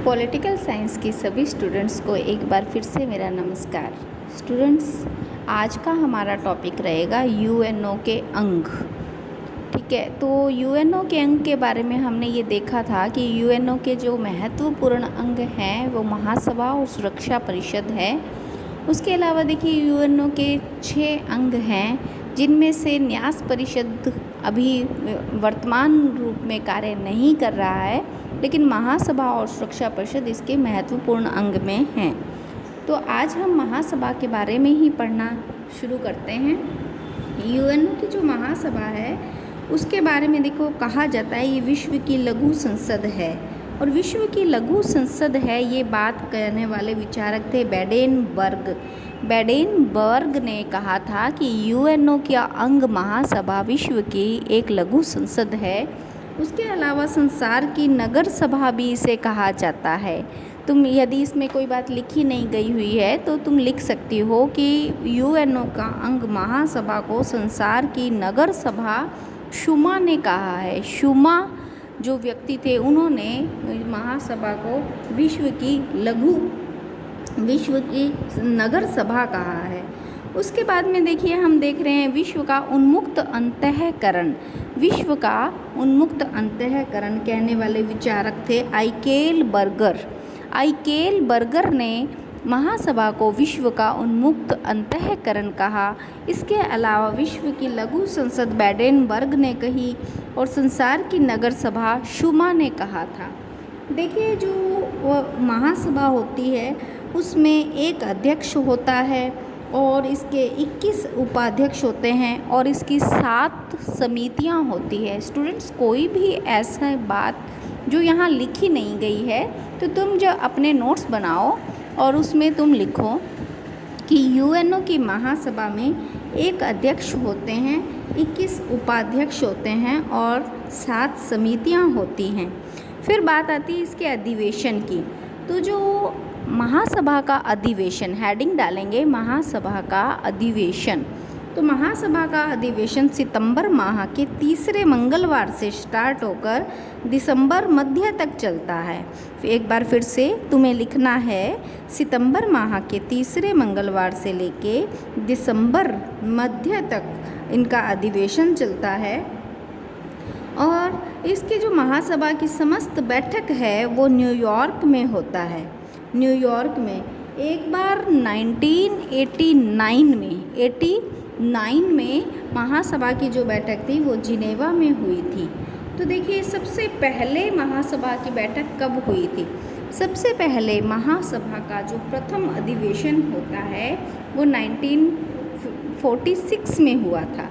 Political science की सभी students को एक बार फिर से मेरा नमस्कार। स्टूडेंट्स, आज का हमारा टॉपिक रहेगा यूएनओ के अंग। ठीक है, तो यूएनओ के अंग के बारे में हमने ये देखा था कि यूएनओ के जो महत्वपूर्ण अंग हैं वो महासभा और सुरक्षा परिषद है। उसके अलावा देखिए यूएनओ के 6 अंग हैं, जिनमें से न्यास परिषद अभी वर्तमान रूप में कार्य नहीं कर रहा है, लेकिन महासभा और सुरक्षा परिषद इसके महत्वपूर्ण अंग में हैं। तो आज हम महासभा के बारे में ही पढ़ना शुरू करते हैं। यूएनओ की जो महासभा है उसके बारे में देखो कहा जाता है ये विश्व की लघु संसद है, और विश्व की लघु संसद है ये बात कहने वाले विचारक थे बैडेनबर्ग। बैडेनबर्ग ने कहा था कि यूएनओ का अंग महासभा विश्व की एक लघु संसद है। उसके अलावा संसार की नगर सभा भी इसे कहा जाता है। तुम यदि इसमें कोई बात लिखी नहीं गई हुई है तो तुम लिख सकती हो कि यूएनओ का अंग महासभा को संसार की नगर सभा शुमा ने कहा है। शुमा जो व्यक्ति थे उन्होंने महासभा को विश्व की नगर सभा कहा है। उसके बाद में देखिए हम देख रहे हैं विश्व का उन्मुक्त अंतःकरण। विश्व का उन्मुक्त अंतःकरण कहने वाले विचारक थे आइकेल बर्गर। आइकेल बर्गर ने महासभा को विश्व का उन्मुक्त अंतःकरण कहा। इसके अलावा विश्व की लघु संसद बैडेनबर्ग ने कही और संसार की नगर सभा शुमा ने कहा था। देखिए जो महासभा होती है उसमें एक अध्यक्ष होता है और इसके 21 उपाध्यक्ष होते हैं और इसकी 7 समितियां होती है। स्टूडेंट्स, कोई भी ऐसा बात जो यहाँ लिखी नहीं गई है तो तुम जो अपने नोट्स बनाओ और उसमें तुम लिखो कि यूएनओ की महासभा में एक अध्यक्ष होते हैं, 21 उपाध्यक्ष होते हैं और 7 समितियां होती हैं। फिर बात आती है इसके अधिवेशन की। तो जो महासभा का अधिवेशन, हेडिंग डालेंगे महासभा का अधिवेशन। तो महासभा का अधिवेशन सितंबर माह के तीसरे मंगलवार से स्टार्ट होकर दिसंबर मध्य तक चलता है। एक बार फिर से तुम्हें लिखना है सितंबर माह के तीसरे मंगलवार से लेके दिसंबर मध्य तक इनका अधिवेशन चलता है। और इसकी जो महासभा की समस्त बैठक है वो न्यूयॉर्क में होता है। न्यूयॉर्क में एक बार 1989 में महासभा की जो बैठक थी वो जिनेवा में हुई थी। तो देखिए सबसे पहले महासभा की बैठक कब हुई थी? सबसे पहले महासभा का जो प्रथम अधिवेशन होता है वो 1946 में हुआ था।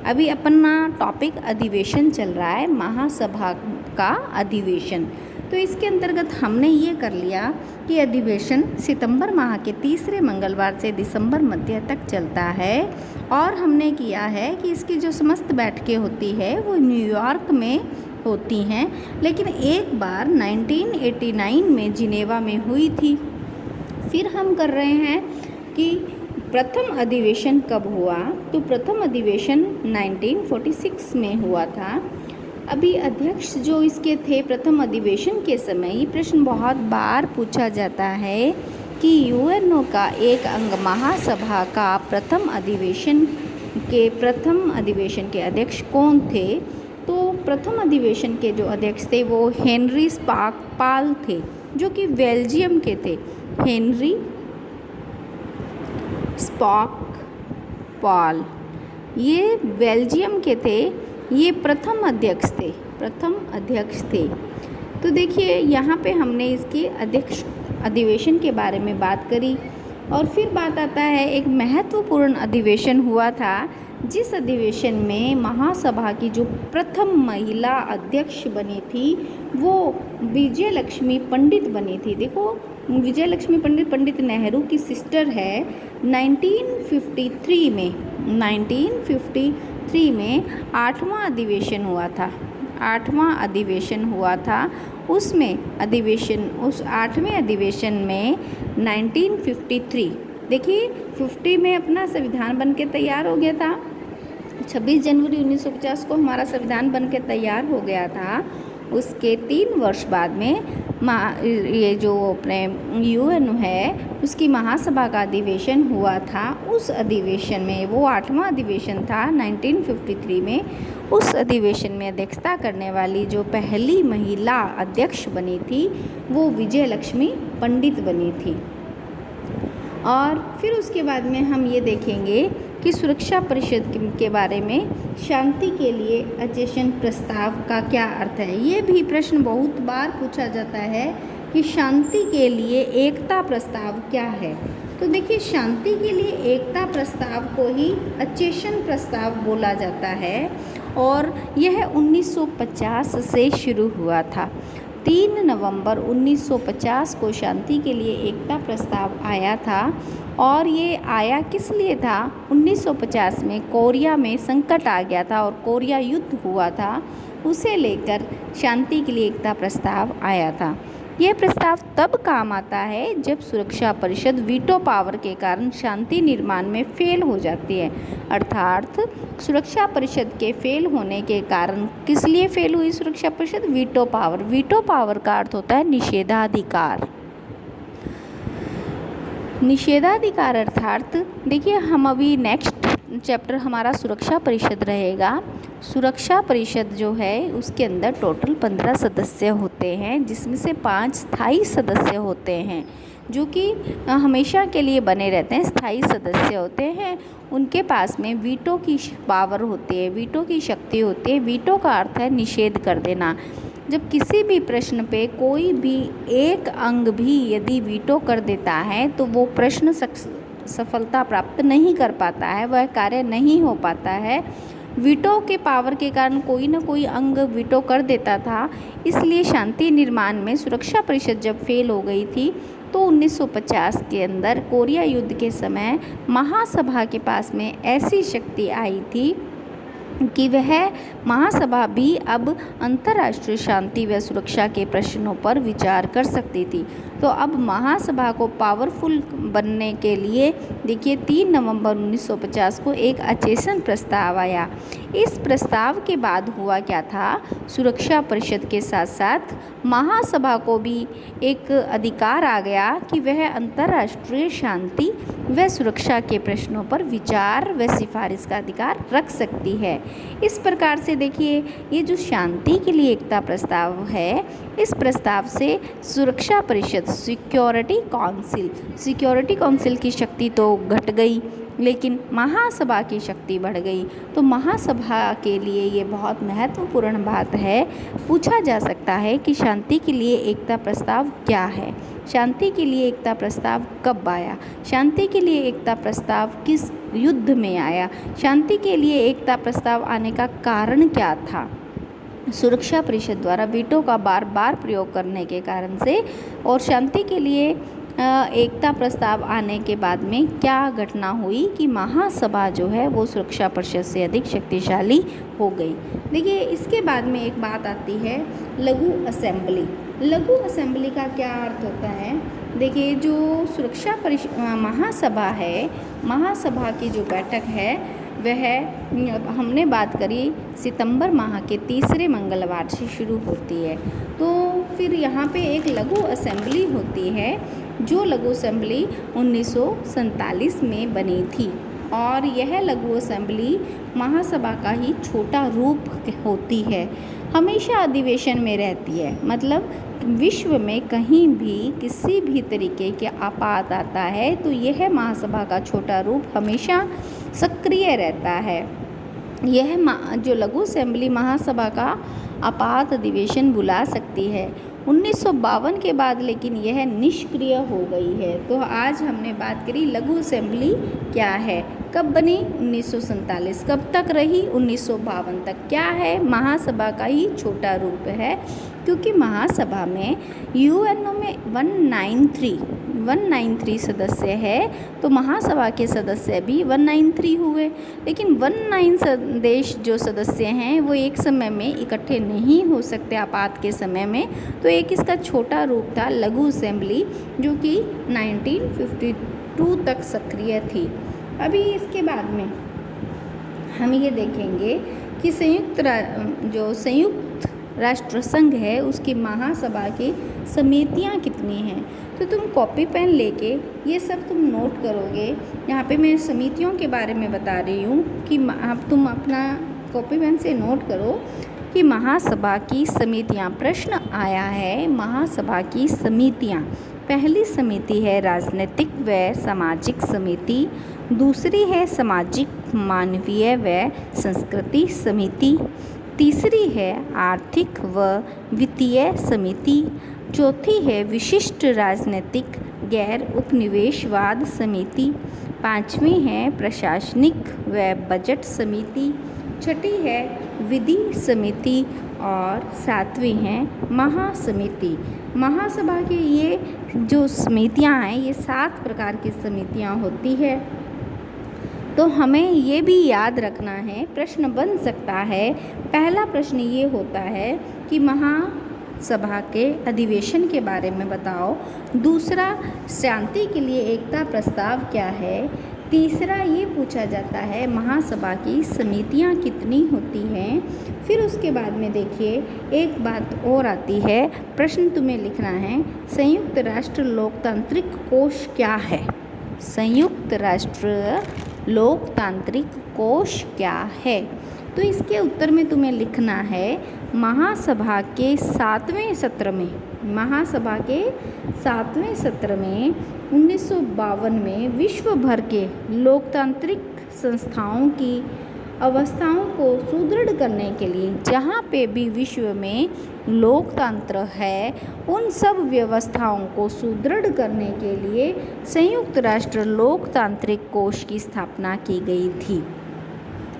अभी अपना टॉपिक अधिवेशन चल रहा है, महासभा का अधिवेशन। तो इसके अंतर्गत हमने ये कर लिया कि अधिवेशन सितंबर माह के तीसरे मंगलवार से दिसंबर मध्य तक चलता है, और हमने किया है कि इसकी जो समस्त बैठकें होती है वो न्यूयॉर्क में होती हैं, लेकिन एक बार 1989 में जिनेवा में हुई थी। फिर हम कर रहे हैं कि प्रथम अधिवेशन कब हुआ? तो प्रथम अधिवेशन 1946 में हुआ था। अभी अध्यक्ष जो इसके थे प्रथम अधिवेशन के समय, ये प्रश्न बहुत बार पूछा जाता है कि यूएनओ का एक अंग महासभा का प्रथम अधिवेशन के अध्यक्ष कौन थे? तो प्रथम अधिवेशन के जो अध्यक्ष थे वो हेनरी स्पाकपाल थे, जो कि बेल्जियम के थे। हेनरी स्पाकपाल ये बेल्जियम के थे, ये प्रथम अध्यक्ष थे। तो देखिए यहाँ पे हमने इसकी अध्यक्ष अधिवेशन के बारे में बात करी। और फिर बात आता है एक महत्वपूर्ण अधिवेशन हुआ था, जिस अधिवेशन में महासभा की जो प्रथम महिला अध्यक्ष बनी थी वो विजय लक्ष्मी पंडित बनी थी। देखो विजय लक्ष्मी पंडित नेहरू की सिस्टर है। 1953 में 8वां अधिवेशन हुआ था। उस 8वें अधिवेशन में 1953 देखिए 50 में अपना संविधान बन के तैयार हो गया था। 26 जनवरी 1950 को हमारा संविधान बन के तैयार हो गया था। उसके 3 वर्ष बाद में ये जो अपने यूएन है उसकी महासभा का अधिवेशन हुआ था। उस अधिवेशन में, वो 8वां अधिवेशन था 1953 में, उस अधिवेशन में अध्यक्षता करने वाली जो पहली महिला अध्यक्ष बनी थी वो विजय लक्ष्मी पंडित बनी थी। और फिर उसके बाद में हम ये देखेंगे कि सुरक्षा परिषद के बारे में शांति के लिए अचेतन प्रस्ताव का क्या अर्थ है। ये भी प्रश्न बहुत बार पूछा जाता है कि शांति के लिए एकता प्रस्ताव क्या है। तो देखिए, शांति के लिए एकता प्रस्ताव को ही अचेतन प्रस्ताव बोला जाता है और यह 1950 से शुरू हुआ था। 3 नवंबर 1950 को शांति के लिए एकता प्रस्ताव आया था। और ये आया किस लिए था? 1950 में कोरिया में संकट आ गया था और कोरिया युद्ध हुआ था, उसे लेकर शांति के लिए एकता प्रस्ताव आया था। यह प्रस्ताव तब काम आता है जब सुरक्षा परिषद वीटो पावर के कारण शांति निर्माण में फेल हो जाती है। अर्थात सुरक्षा परिषद के फेल होने के कारण, किस लिए फेल हुई सुरक्षा परिषद? Veto power. वीटो पावर का अर्थ होता है निषेधाधिकार। निषेधाधिकार अर्थात देखिए, हम अभी नेक्स्ट चैप्टर हमारा सुरक्षा परिषद रहेगा। सुरक्षा परिषद जो है उसके अंदर टोटल 15 सदस्य होते हैं, जिसमें से 5 स्थायी सदस्य होते हैं जो कि हमेशा के लिए बने रहते हैं। स्थायी सदस्य होते हैं, उनके पास में वीटो की पावर होती है, वीटो की शक्ति होती है। वीटो का अर्थ है निषेध कर देना। जब किसी भी प्रश्न पे कोई भी एक अंग भी यदि वीटो कर देता है तो वो प्रश्न सफलता प्राप्त नहीं कर पाता है, वह कार्य नहीं हो पाता है। वीटो के पावर के कारण कोई ना कोई अंग वीटो कर देता था। इसलिए शांति निर्माण में सुरक्षा परिषद जब फेल हो गई थी तो 1950 के अंदर कोरिया युद्ध के समय महासभा के पास में ऐसी शक्ति आई थी कि वह महासभा भी अब अंतर्राष्ट्रीय शांति व सुरक्षा के प्रश्नों पर विचार कर सकती थी। तो अब महासभा को पावरफुल बनने के लिए देखिए 3 नवंबर 1950 को एक अचेतन प्रस्ताव आया। इस प्रस्ताव के बाद हुआ क्या था? सुरक्षा परिषद के साथ साथ महासभा को भी एक अधिकार आ गया कि वह अंतर्राष्ट्रीय शांति व सुरक्षा के प्रश्नों पर विचार व सिफारिश का अधिकार रख सकती है। इस प्रकार से देखिए, ये जो शांति के लिए एकता प्रस्ताव है, इस प्रस्ताव से सुरक्षा परिषद सिक्योरिटी काउंसिल की शक्ति तो घट गई, लेकिन महासभा की शक्ति बढ़ गई। तो महासभा के लिए ये बहुत महत्वपूर्ण बात है। पूछा जा सकता है कि शांति के लिए एकता प्रस्ताव क्या है? शांति के लिए एकता प्रस्ताव कब आया? शांति के लिए एकता प्रस्ताव किस युद्ध में आया? शांति के लिए एकता प्रस्ताव आने का कारण क्या था? सुरक्षा परिषद द्वारा वीटो का बार बार प्रयोग करने के कारण से और शांति के लिए एकता प्रस्ताव आने के बाद में क्या घटना हुई कि महासभा जो है वो सुरक्षा परिषद से अधिक शक्तिशाली हो गई। देखिए, इसके बाद में एक बात आती है लघु असेंबली। लघु असेंबली का क्या अर्थ होता है? देखिए, जो सुरक्षा महासभा है, महासभा की जो बैठक है वह हमने बात करी सितंबर माह के तीसरे मंगलवार से शुरू होती है। तो फिर यहाँ पे एक लघु असेंबली होती है, जो लघु असेंबली 1947 में बनी थी और यह लघु असेंबली महासभा का ही छोटा रूप होती है। हमेशा अधिवेशन में रहती है, मतलब विश्व में कहीं भी किसी भी तरीके के आपात आता है तो यह महासभा का छोटा रूप हमेशा सक्रिय रहता है। यह जो लघु असेंबली महासभा का आपात अधिवेशन बुला सकती है। 1952 के बाद लेकिन यह निष्क्रिय हो गई है। तो आज हमने बात करी लघु असेंबली क्या है, कब बनी? 1947। कब तक रही? 1952 तक। क्या है? महासभा का ही छोटा रूप है, क्योंकि महासभा में यूएनओ में 193 सदस्य है, तो महासभा के सदस्य भी 193 हुए। लेकिन 19 देश जो सदस्य हैं वो एक समय में इकट्ठे नहीं हो सकते आपात के समय में, तो एक इसका छोटा रूप था लघु असेंबली, जो कि 1952 तक सक्रिय थी। अभी इसके बाद में हम ये देखेंगे कि संयुक्त राष्ट्र संघ है उसकी महासभा की समितियां कितनी हैं। तो तुम कॉपी पेन लेके ये सब तुम नोट करोगे। यहाँ पे मैं समितियों के बारे में बता रही हूँ कि अब तुम अपना कॉपी पेन से नोट करो कि महासभा की समितियाँ। प्रश्न आया है महासभा की समितियाँ। पहली समिति है राजनीतिक व सामाजिक समिति, दूसरी है सामाजिक मानवीय व संस्कृति समिति, तीसरी है आर्थिक व वित्तीय समिति, चौथी है विशिष्ट राजनीतिक गैर उपनिवेशवाद समिति, पांचवी है प्रशासनिक व बजट समिति, छठी है विधि समिति और सातवीं है महासमिति। महासभा की ये जो समितियां हैं ये 7 प्रकार की समितियां होती है। तो हमें ये भी याद रखना है, प्रश्न बन सकता है। पहला प्रश्न ये होता है कि महासभा के अधिवेशन के बारे में बताओ। दूसरा, शांति के लिए एकता प्रस्ताव क्या है। तीसरा ये पूछा जाता है महासभा की समितियां कितनी होती हैं। फिर उसके बाद में देखिए एक बात और आती है, प्रश्न तुम्हें लिखना है संयुक्त राष्ट्र लोकतांत्रिक कोष क्या है। संयुक्त राष्ट्र लोकतांत्रिक कोष क्या है। तो इसके उत्तर में तुम्हें लिखना है महासभा के 7वें सत्र में, महासभा के 7वें सत्र में 1952 में विश्व भर के लोकतांत्रिक संस्थाओं की अवस्थाओं को सुदृढ़ करने के लिए, जहाँ पे भी विश्व में लोकतंत्र है उन सब व्यवस्थाओं को सुदृढ़ करने के लिए संयुक्त राष्ट्र लोकतांत्रिक कोष की स्थापना की गई थी।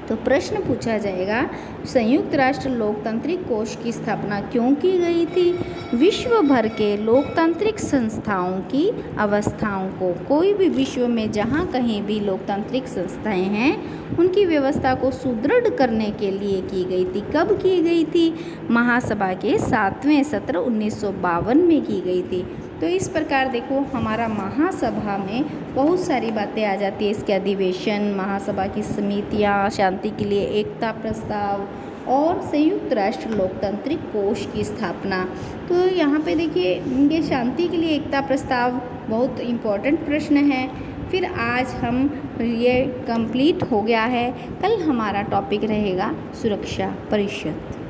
तो प्रश्न पूछा जाएगा संयुक्त राष्ट्र लोकतांत्रिक कोष की स्थापना क्यों की गई थी। विश्व भर के लोकतांत्रिक संस्थाओं की अवस्थाओं को, कोई भी विश्व में जहाँ कहीं भी लोकतांत्रिक संस्थाएं हैं उनकी व्यवस्था को सुदृढ़ करने के लिए की गई थी। कब की गई थी। महासभा के 7वें सत्र 1952 में की गई थी। तो इस प्रकार देखो हमारा महासभा में बहुत सारी बातें आ जाती है। इसके अधिवेशन, महासभा की समितियाँ, शांति के लिए एकता प्रस्ताव और संयुक्त राष्ट्र लोकतांत्रिक कोष की स्थापना। तो यहाँ पे देखिए ये शांति के लिए एकता प्रस्ताव बहुत इम्पोर्टेंट प्रश्न है। फिर आज हम ये कंप्लीट हो गया है। कल हमारा टॉपिक रहेगा सुरक्षा परिषद।